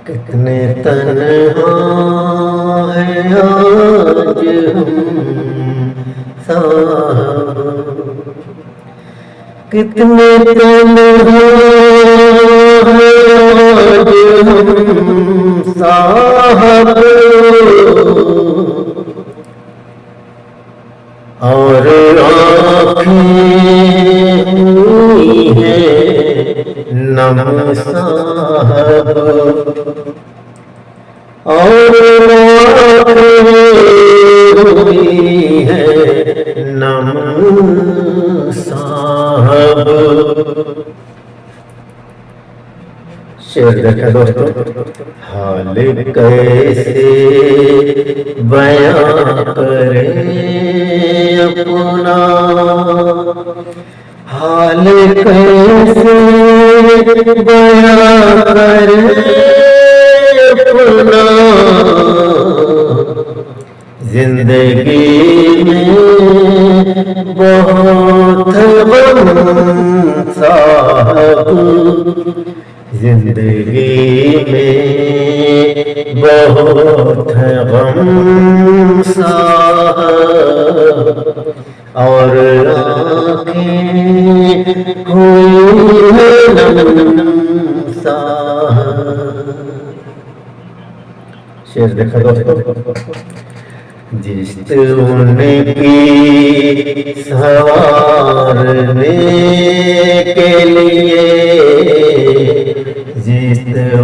कितने तन्हा हैं आज हम साहब, कितने तन्हा हैं आज हम साहब, और आँखें हुई हैं नम साहब, और हुई है नम साहब। शेर देखा दोस्तों, हाल कैसे बयां करें अपना, हाल कैसे बयां करें अपना, जिंदगी में बहुत गम साहब, जिंदगी में बहुत गम साहब, और आँखें हुई हैं नम साहब। शेर देखा दोस्तों, जिस उनकी संवारने के लिए, जिस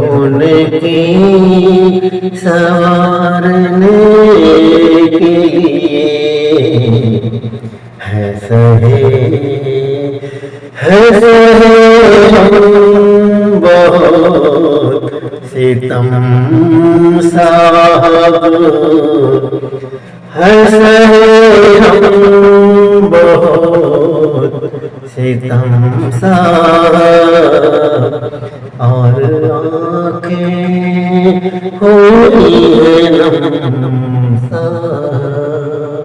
उनकी संवारने के लिए है सहे हम बहुत सितम साहब, है सहे हम बहुत सितम साहब, और आँखें हुई हैं नम साहब।